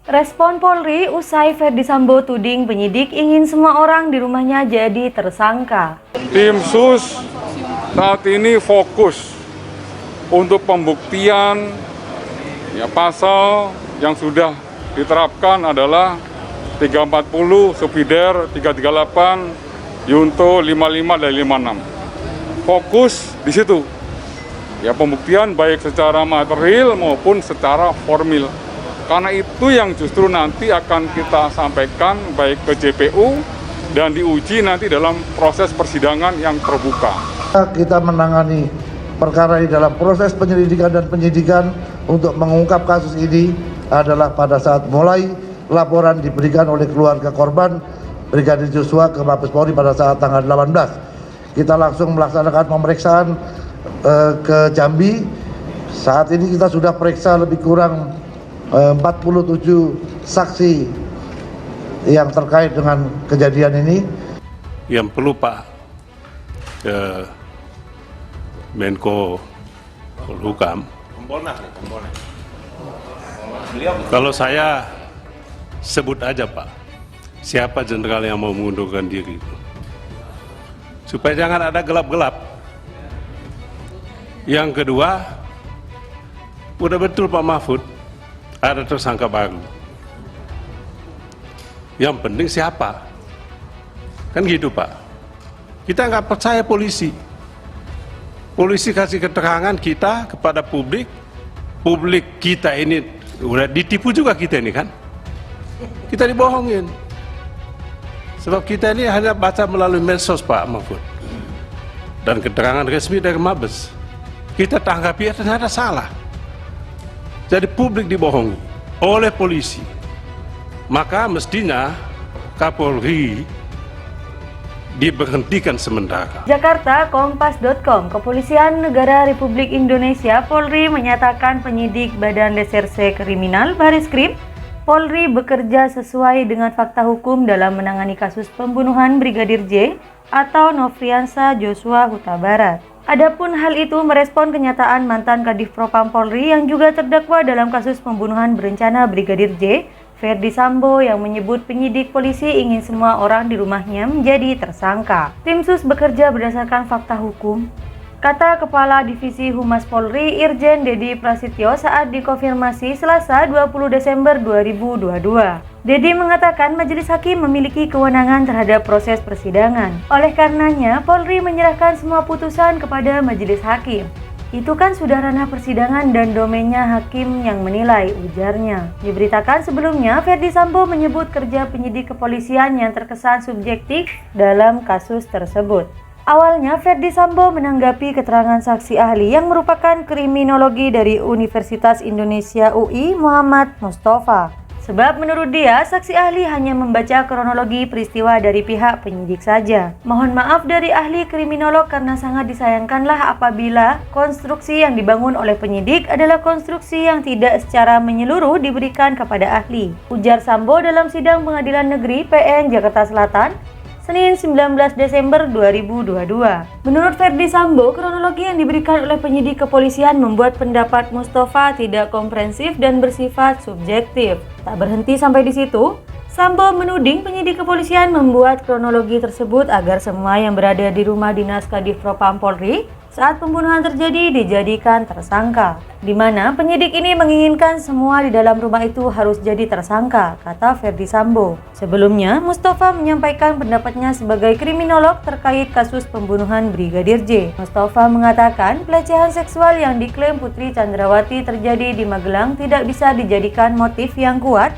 Respon Polri usai Ferdi Sambo tuding penyidik ingin semua orang di rumahnya jadi tersangka. Tim SUS saat ini fokus untuk pembuktian pasal yang sudah diterapkan adalah 340, Subsidiar 338, Yunto 55 dan 56. Fokus di situ. Pembuktian baik secara material maupun secara formil. Karena itu yang justru nanti akan kita sampaikan baik ke JPU dan diuji nanti dalam proses persidangan yang terbuka. Kita menangani perkara ini dalam proses penyelidikan dan penyidikan untuk mengungkap kasus ini adalah pada saat mulai laporan diberikan oleh keluarga korban Brigadir Joshua ke Mabes Polri pada saat tanggal 18. Kita langsung melaksanakan pemeriksaan ke Jambi. Saat ini kita sudah periksa lebih kurang 47 saksi yang terkait dengan kejadian ini. Yang perlu Pak Menko Polhukam, kalau saya sebut aja Pak, siapa jenderal yang mau mengundurkan diri, supaya jangan ada gelap-gelap. Yang kedua, udah betul Pak Mahfud ada tersangka baru. Yang penting siapa? Kan gitu Pak. Kita nggak percaya polisi. Polisi kasih keterangan kita kepada publik. Publik kita ini udah ditipu juga kita ini kan. Kita dibohongin. Sebab kita ini hanya baca melalui medsos Pak Mahfud. Dan keterangan resmi dari Mabes. Kita tanggapi ternyata salah. Jadi publik dibohongi oleh polisi. Maka mestinya Kapolri diberhentikan sementara. Jakarta, Kompas.com, Kepolisian Negara Republik Indonesia Polri menyatakan penyidik Badan Reserse Kriminal Barisskrim Polri bekerja sesuai dengan fakta hukum dalam menangani kasus pembunuhan Brigadir J atau Nofriansah Joshua Huta Barat. Adapun hal itu merespon kenyataan mantan Kadif Propam Polri yang juga terdakwa dalam kasus pembunuhan berencana Brigadir J, Ferdi Sambo, yang menyebut penyidik polisi ingin semua orang di rumahnya menjadi tersangka. Tim SUS bekerja berdasarkan fakta hukum, kata Kepala Divisi Humas Polri Irjen Dedi Prasetyo saat dikonfirmasi Selasa 20 Desember 2022. Dedi mengatakan majelis hakim memiliki kewenangan terhadap proses persidangan. Oleh karenanya, Polri menyerahkan semua putusan kepada majelis hakim. Itu kan sudah ranah persidangan dan domainnya hakim yang menilai, ujarnya. Diberitakan sebelumnya, Ferdi Sambo menyebut kerja penyidik kepolisian yang terkesan subjektif dalam kasus tersebut. Awalnya, Ferdi Sambo menanggapi keterangan saksi ahli yang merupakan kriminologi dari Universitas Indonesia UI Muhammad Mustafa. Sebab menurut dia, saksi ahli hanya membaca kronologi peristiwa dari pihak penyidik saja. Mohon maaf dari ahli kriminolog karena sangat disayangkanlah apabila konstruksi yang dibangun oleh penyidik adalah konstruksi yang tidak secara menyeluruh diberikan kepada ahli, ujar Sambo dalam sidang Pengadilan Negeri PN Jakarta Selatan, Senin 19 Desember 2022. Menurut Ferdi Sambo, kronologi yang diberikan oleh penyidik kepolisian membuat pendapat Mustafa tidak komprehensif dan bersifat subjektif. Tak berhenti sampai di situ, Sambo menuding penyidik kepolisian membuat kronologi tersebut agar semua yang berada di rumah dinas Kadif Propam Polri saat pembunuhan terjadi dijadikan tersangka, di mana penyidik ini menginginkan semua di dalam rumah itu harus jadi tersangka, kata Ferdi Sambo. Sebelumnya, Mustafa menyampaikan pendapatnya sebagai kriminolog terkait kasus pembunuhan Brigadir J. Mustafa mengatakan pelecehan seksual yang diklaim Putri Chandrawati terjadi di Magelang tidak bisa dijadikan motif yang kuat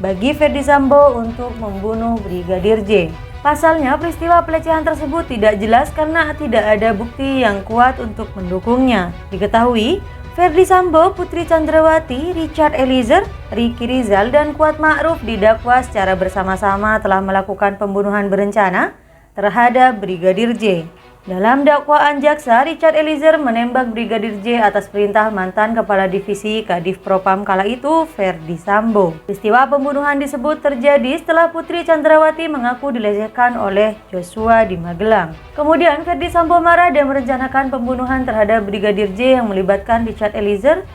bagi Ferdi Sambo untuk membunuh Brigadir J. Pasalnya, peristiwa pelecehan tersebut tidak jelas karena tidak ada bukti yang kuat untuk mendukungnya. Diketahui, Ferdi Sambo, Putri Chandrawati, Richard Eliezer, Ricky Rizal, dan Kuat Ma'ruf didakwa secara bersama-sama telah melakukan pembunuhan berencana terhadap Brigadir J. Dalam dakwaan jaksa, Richard Eliezer menembak Brigadir J atas perintah mantan Kepala Divisi Kadif Propam kala itu, Ferdi Sambo. Peristiwa pembunuhan disebut terjadi setelah Putri Chandrawati mengaku dilecehkan oleh Joshua di Magelang. Kemudian Ferdi Sambo marah dan merencanakan pembunuhan terhadap Brigadir J yang melibatkan Richard Eliezer,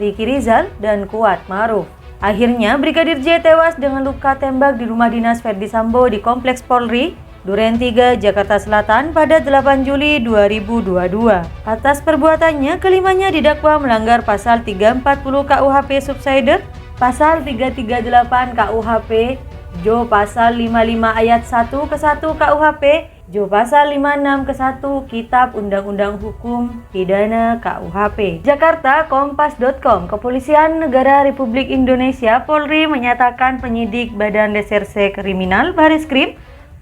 Ricky Rizal, dan Kuat Ma'ruf. Akhirnya, Brigadir J tewas dengan luka tembak di rumah dinas Ferdi Sambo di Kompleks Polri, Duren 3, Jakarta Selatan pada 8 Juli 2022. Atas perbuatannya, kelimanya didakwa melanggar pasal 340 KUHP Subsider, pasal 338 KUHP, Jo pasal 55 ayat 1 ke 1 KUHP, Jo pasal 56 ke 1 Kitab Undang-Undang Hukum Pidana KUHP. Jakarta, Kompas.com. Kepolisian Negara Republik Indonesia Polri menyatakan penyidik Badan Reserse Kriminal Bareskrim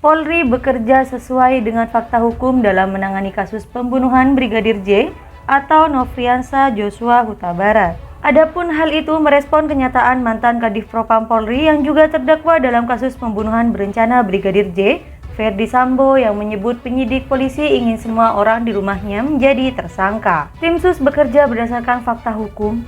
Polri bekerja sesuai dengan fakta hukum dalam menangani kasus pembunuhan Brigadir J atau Nofriansah Joshua Huta Barat. Adapun hal itu merespon kenyataan mantan Kadif Propam Polri yang juga terdakwa dalam kasus pembunuhan berencana Brigadir J, Ferdi Sambo, yang menyebut penyidik polisi ingin semua orang di rumahnya menjadi tersangka. Tim Sus bekerja berdasarkan fakta hukum,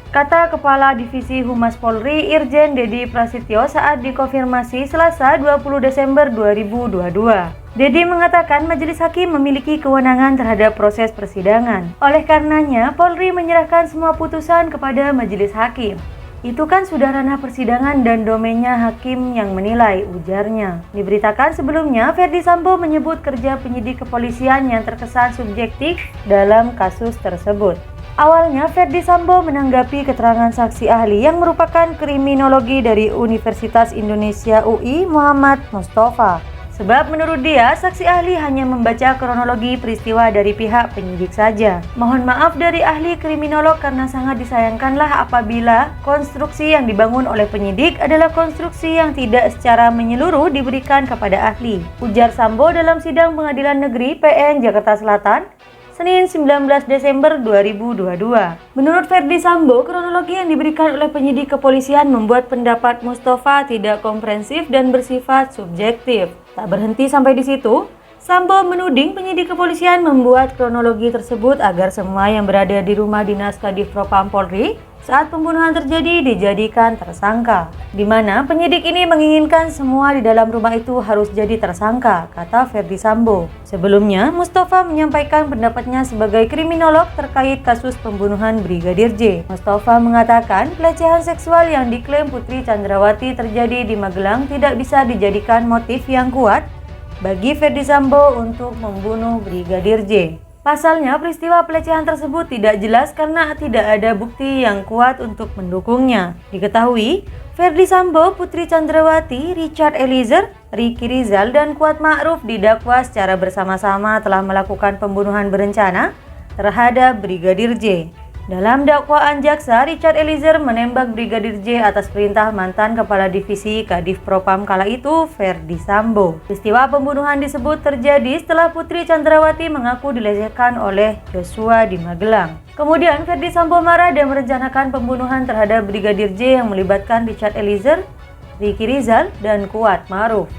kata Kepala Divisi Humas Polri Irjen Dedi Prasetyo saat dikonfirmasi Selasa 20 Desember 2022. Dedi mengatakan majelis hakim memiliki kewenangan terhadap proses persidangan. Oleh karenanya, Polri menyerahkan semua putusan kepada majelis hakim. Itu kan sudah ranah persidangan dan domainnya hakim yang menilai, ujarnya. Diberitakan sebelumnya, Ferdi Sambo menyebut kerja penyidik kepolisian yang terkesan subjektif dalam kasus tersebut. Awalnya, Ferdi Sambo menanggapi keterangan saksi ahli yang merupakan kriminologi dari Universitas Indonesia UI Muhammad Mustafa. Sebab menurut dia, saksi ahli hanya membaca kronologi peristiwa dari pihak penyidik saja. Mohon maaf dari ahli kriminolog karena sangat disayangkanlah apabila konstruksi yang dibangun oleh penyidik adalah konstruksi yang tidak secara menyeluruh diberikan kepada ahli, ujar Sambo dalam sidang Pengadilan Negeri PN Jakarta Selatan, Senin 19 Desember 2022. Menurut Ferdi Sambo, kronologi yang diberikan oleh penyidik kepolisian membuat pendapat Mustafa tidak komprehensif dan bersifat subjektif. Tak berhenti sampai di situ, Sambo menuding penyidik kepolisian membuat kronologi tersebut agar semua yang berada di rumah dinas Kadif Propam Polri saat pembunuhan terjadi dijadikan tersangka, di mana penyidik ini menginginkan semua di dalam rumah itu harus jadi tersangka, kata Ferdi Sambo. Sebelumnya, Mustafa menyampaikan pendapatnya sebagai kriminolog terkait kasus pembunuhan Brigadir J. Mustafa mengatakan pelecehan seksual yang diklaim Putri Chandrawati terjadi di Magelang tidak bisa dijadikan motif yang kuat bagi Ferdi Sambo untuk membunuh Brigadir J. Pasalnya, peristiwa pelecehan tersebut tidak jelas karena tidak ada bukti yang kuat untuk mendukungnya. Diketahui, Ferdi Sambo, Putri Chandrawati, Richard Eliezer, Ricky Rizal, dan Kuat Ma'ruf didakwa secara bersama-sama telah melakukan pembunuhan berencana terhadap Brigadir J. Dalam dakwaan jaksa, Richard Eliezer menembak Brigadir J atas perintah mantan Kepala Divisi Kadif Propam kala itu, Ferdi Sambo. Peristiwa pembunuhan disebut terjadi setelah Putri Chandrawati mengaku dilecehkan oleh Joshua di Magelang. Kemudian Ferdi Sambo marah dan merencanakan pembunuhan terhadap Brigadir J yang melibatkan Richard Eliezer, Ricky Rizal, dan Kuat Ma'ruf.